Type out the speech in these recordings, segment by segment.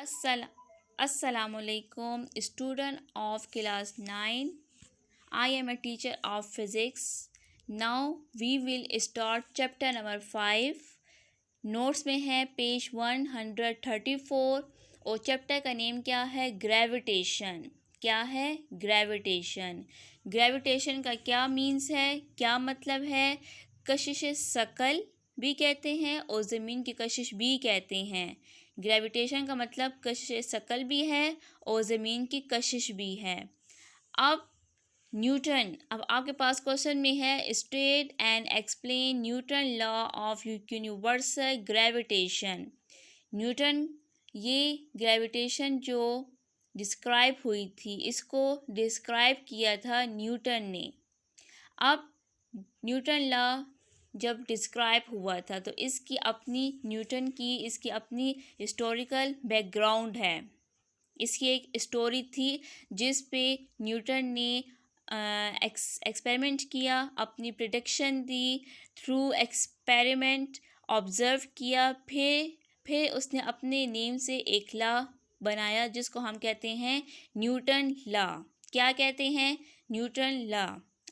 Assal- Assalamualaikum, student of class 9. I am a teacher of physics. Now we will start chapter number 5. Notes में है page 134 और chapter का name क्या है? Gravitation. क्या है? ग्रेविटेशन। ग्रेविटेशन का क्या मीन्स है, क्या मतलब है? कशिश सकल भी कहते हैं और ज़मीन की कशिश भी कहते हैं। ग्रेविटेशन का मतलब कशिश सकल भी है और ज़मीन की कशिश भी है। अब न्यूटन, अब आपके पास क्वेश्चन में है state and explain Newton law of universal gravitation. Newton ये ग्रेविटेशन जो डिस्क्राइब हुई थी, इसको डिस्क्राइब किया था न्यूटन ने। अब न्यूटन लॉ जब डिस्क्राइब हुआ था तो इसकी अपनी हिस्टोरिकल बैकग्राउंड है। इसकी एक स्टोरी थी जिस पे न्यूटन ने एक्सपेरिमेंट किया, अपनी प्रिडिक्शन दी, थ्रू एक्सपेरिमेंट ऑब्ज़र्व किया, फिर उसने अपने नेम से एक लॉ बनाया जिसको हम कहते हैं न्यूटन लॉ। क्या कहते हैं? Newton law.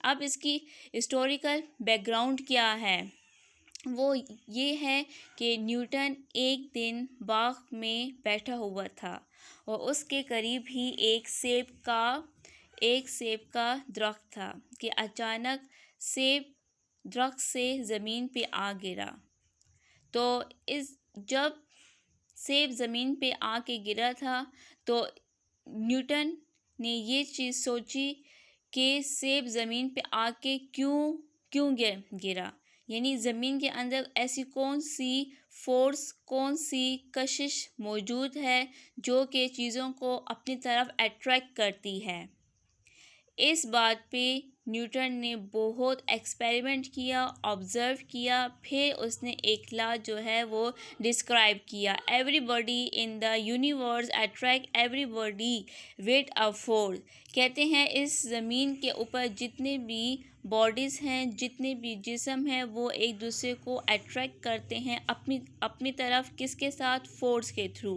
अब इसकी हिस्टोरिकल बैकग्राउंड क्या है? वो ये है कि न्यूटन एक दिन बाग में बैठा हुआ था और उसके करीब ही एक सेब का दरख्त था कि अचानक सेब दरख्त से ज़मीन पे आ गिरा। तो जब सेब ज़मीन पे आके गिरा था तो न्यूटन ने ये चीज़ सोची कि सेब ज़मीन पे आके क्यों गिरा, यानी ज़मीन के अंदर ऐसी कौन सी फोर्स, कौन सी कशिश मौजूद है जो कि चीज़ों को अपनी तरफ अट्रैक्ट करती है। इस बात पे न्यूटन ने बहुत एक्सपेरिमेंट किया, ऑब्ज़र्व किया, फिर उसने एक लॉ जो है वो डिस्क्राइब किया। Everybody in the universe attract everybody with a force. कहते हैं इस ज़मीन के ऊपर जितने भी बॉडीज़ हैं, जितने भी जिस्म हैं, वो एक दूसरे को अट्रैक्ट करते हैं अपनी तरफ। किसके साथ? फोर्स के थ्रू।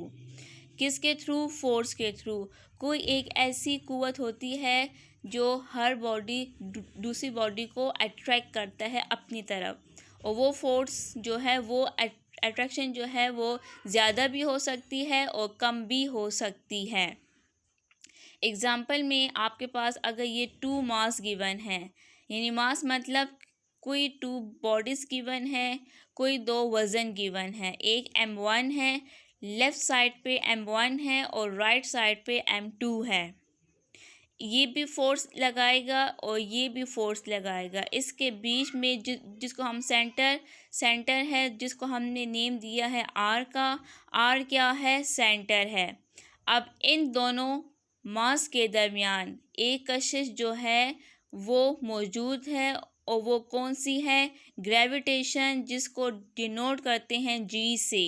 किसके थ्रू? फोर्स के थ्रू। कोई एक ऐसी कुव्वत होती है जो हर बॉडी दूसरी बॉडी को अट्रैक्ट करता है अपनी तरफ, और वो फोर्स जो है, वो अट्रैक्शन जो है वो ज़्यादा भी हो सकती है और कम भी हो सकती है। एग्ज़ाम्पल में आपके पास अगर ये 2 मास गिवन है, यानी मास मतलब कोई 2 बॉडीज़ गिवन है, कोई 2 वज़न गिवन है। एक m1 है, लेफ़्ट साइड पे m1 है और राइट साइड पे m2 है। ये भी फोर्स लगाएगा और ये भी फोर्स लगाएगा। इसके बीच में जिसको हम सेंटर है, जिसको हमने नेम दिया है आर का। आर क्या है? सेंटर है। अब इन दोनों मास के दरमियान एक कशिश जो है वो मौजूद है, और वो कौन सी है? ग्रेविटेशन, जिसको डिनोट करते हैं जी से।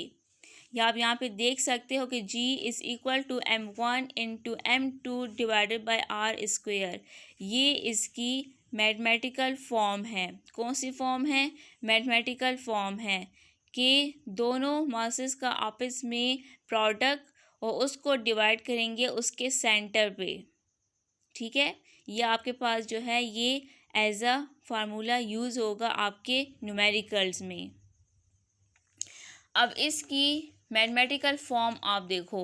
या आप यहाँ पे देख सकते हो कि G is equal to m1 into m2 divided by r square. ये इसकी मैथमेटिकल फॉर्म है। कौन सी फॉर्म है? मैथमेटिकल फॉर्म है कि दोनों मासेस का आपस में प्रोडक्ट और उसको डिवाइड करेंगे उसके सेंटर पे। ठीक है, ये आपके पास जो है ये एज अ फार्मूला यूज़ होगा आपके न्यूमेरिकल्स में। अब इसकी मैथमेटिकल फॉर्म आप देखो,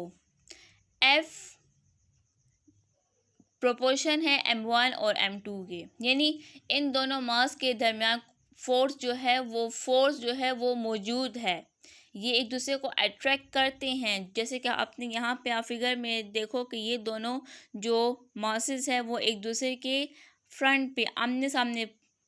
F प्रोपोर्शन है m1 और m2 के, यानी इन दोनों मास के दरमियान फोर्स जो है वो मौजूद है। ये एक दूसरे को अट्रैक्ट करते हैं। जैसे कि आपने यहाँ पे आप फिगर में देखो कि ये दोनों जो मासेस हैं वो एक दूसरे के फ्रंट पे आमने सामने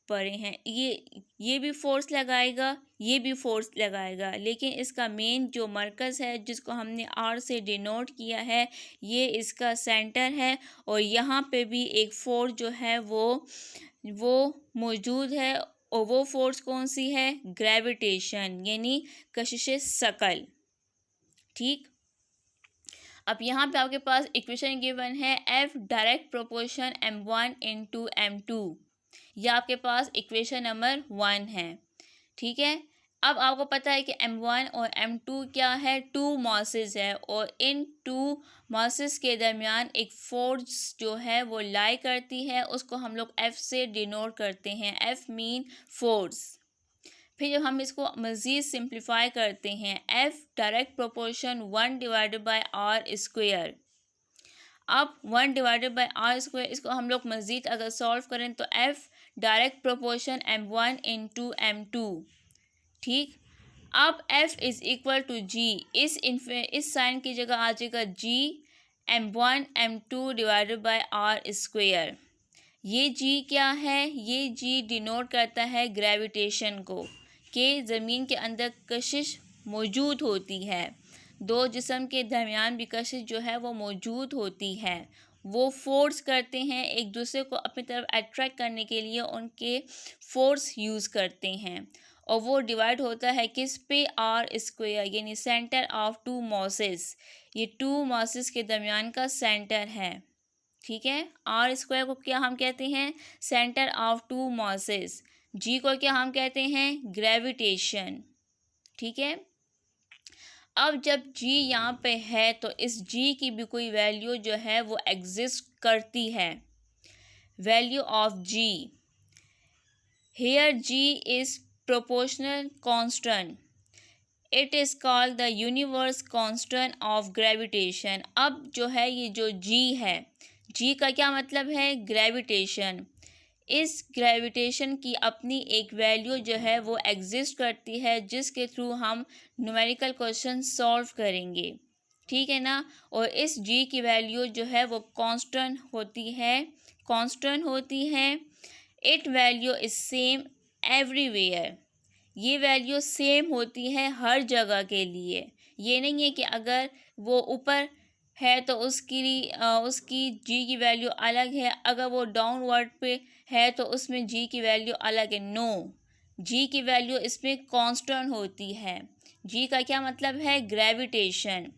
पड़े हैं। ये भी फोर्स लगाएगा, ये भी फोर्स लगाएगा, लेकिन इसका मेन जो मरकज़ है जिसको हमने आर से डिनोट किया है, ये इसका सेंटर है। और यहाँ पे भी एक फोर्स जो है वो मौजूद है, और वो फोर्स कौन सी है? ग्रेविटेशन, यानी कशिश सकल। ठीक, अब यहाँ पे आपके पास इक्वेशन गिवन है F direct proportion m1 into m2। यह आपके पास इक्वेशन नंबर 1 है। ठीक है, अब आपको पता है कि M1 और M2 क्या है, टू मासेस है, और इन टू मासेस के दरमियान एक फोर्स जो है वो लाई करती है, उसको हम लोग F से डिनोट करते हैं। F mean force. फिर जब हम इसको मज़ीद सिंप्लीफाई करते हैं, F डायरेक्ट प्रोपोर्शन 1/r²। अब 1/r², इसको हम लोग मज़ीद अगर सॉल्व करें तो F direct proportion M1 into M2। ठीक। अब F is equal to G, इस साइन की जगह आ जाएगा G M1 M2/r²। ये G क्या है, ये G डिनोट करता है ग्रेविटेशन को, कि ज़मीन के अंदर कशिश मौजूद होती है। दो जिस्म के दरमियान भी कशिश जो है वो मौजूद होती है। वो फोर्स करते हैं एक दूसरे को अपनी तरफ अट्रैक्ट करने के लिए, उनके फोर्स यूज़ करते हैं, और वो डिवाइड होता है किस पे, r², यानी सेंटर ऑफ टू मासेस। ये टू मासेस के दरमियान का सेंटर है। ठीक है। r² को क्या हम कहते हैं, centre of two masses. g को क्या हम कहते हैं, ग्रेविटेशन। ठीक है। अब जब g यहाँ पे है तो इस g की भी कोई वैल्यू जो है वो एग्जिस्ट करती है। Value of g, here g is proportional constant, it is called the universe constant of gravitation. अब जो है ये जो g है, g का क्या मतलब है, ग्रेविटेशन। इस ग्रेविटेशन की अपनी एक वैल्यू जो है वो एग्जिस्ट करती है, जिसके थ्रू हम न्यूमेरिकल क्वेश्चन सॉल्व करेंगे। ठीक है ना। और इस g की वैल्यू जो है वो कांस्टेंट होती है। It value is same everywhere, ये वैल्यू सेम होती है हर जगह के लिए। ये नहीं है कि अगर वो ऊपर है तो उसकी जी की वैल्यू अलग है, अगर वो डाउनवर्ड पे है तो उसमें जी की वैल्यू अलग है। नो, जी की वैल्यू इसमें कांस्टेंट होती है। जी का क्या मतलब है, ग्रेविटेशन।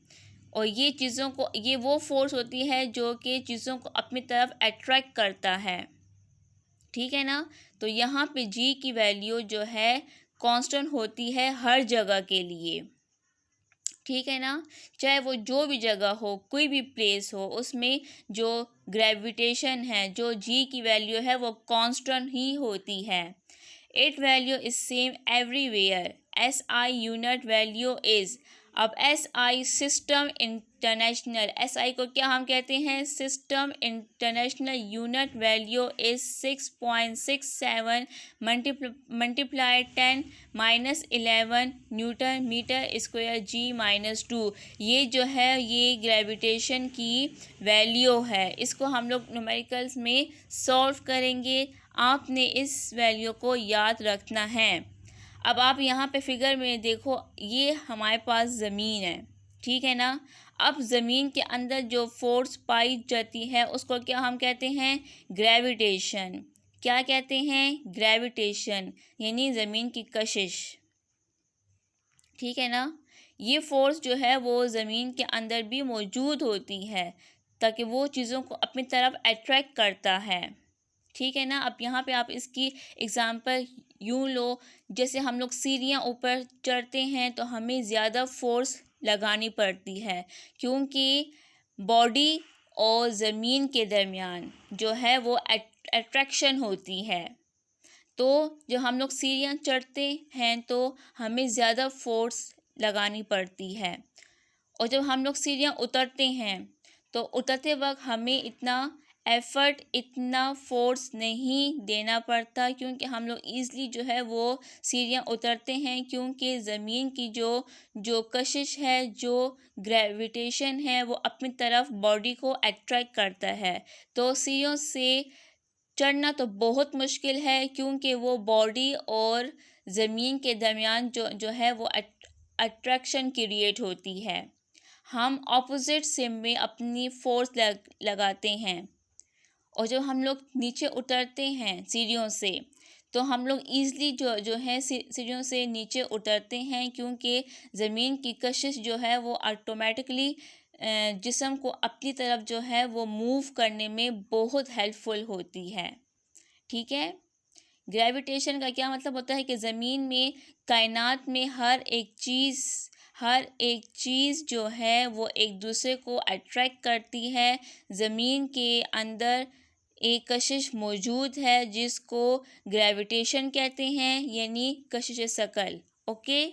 और ये वो फोर्स होती है जो कि चीज़ों को अपनी तरफ अट्रैक्ट करता है। ठीक है ना। तो यहाँ पे जी की वैल्यू जो है कांस्टेंट होती है हर जगह के लिए। ठीक है ना। चाहे वो जो भी जगह हो, कोई भी प्लेस हो, उसमें जो ग्रेविटेशन है, जो जी की वैल्यू है वो कांस्टेंट ही होती है। It value is same everywhere. SI unit value is, अब SI सिस्टम इंटरनेशनल, SI को क्या हम कहते हैं, system international unit value is 6.67 multiply 10⁻11 newton metre square G-2। ये जो है ये ग्रेविटेशन की वैल्यू है। इसको हम लोग न्यूमेरिकल्स में सॉल्व करेंगे। आपने इस वैल्यू को याद रखना है। अब आप यहाँ पे फिगर में देखो, ये हमारे पास ज़मीन है। ठीक है ना। अब ज़मीन के अंदर जो फोर्स पाई जाती है उसको क्या हम कहते हैं, ग्रेविटेशन। क्या कहते हैं, ग्रेविटेशन, यानी ज़मीन की कशिश। ठीक है ना। ये फोर्स जो है वो ज़मीन के अंदर भी मौजूद होती है, ताकि वो चीज़ों को अपनी तरफ अट्रैक्ट करता है। ठीक है ना। अब यहाँ पे आप इसकी एग्ज़ाम्पल यूँ लो, जैसे हम लोग सीढ़ियाँ ऊपर चढ़ते हैं तो हमें ज़्यादा फोर्स लगानी पड़ती है, क्योंकि बॉडी और ज़मीन के दरमियान जो है वो अट्रैक्शन होती है। तो जब हम लोग सीढ़ियाँ चढ़ते हैं तो हमें ज़्यादा फोर्स लगानी पड़ती है, और जब हम लोग सीढ़ियाँ उतरते हैं तो उतरते वक्त हमें इतना एफ़र्ट, इतना फोर्स नहीं देना पड़ता, क्योंकि हम लोग ईज़िली जो है वो सीढ़ियाँ उतरते हैं, क्योंकि ज़मीन की जो कशिश है, जो ग्रेविटेशन है, वो अपनी तरफ बॉडी को अट्रैक्ट करता है। तो सीढ़ियों से चढ़ना तो बहुत मुश्किल है, क्योंकि वो बॉडी और ज़मीन के दरमियान जो है वो अट्रैक्शन क्रिएट होती है। हम ऑपोजिट से में अपनी फोर्स लगाते हैं, और जब हम लोग नीचे उतरते हैं सीढ़ियों से तो हम लोग ईज़िली जो है सीढ़ियों से नीचे उतरते हैं, क्योंकि ज़मीन की कशिश जो है वो ऑटोमेटिकली जिस्म को अपनी तरफ जो है वो मूव करने में बहुत हेल्पफुल होती है। ठीक है। ग्रेविटेशन का क्या मतलब होता है कि ज़मीन में, कायनात में हर एक चीज़ जो है वो एक दूसरे को अट्रैक्ट करती है। ज़मीन के अंदर एक कशिश मौजूद है जिसको ग्रेविटेशन कहते हैं, यानी कशिश सकल। ओके।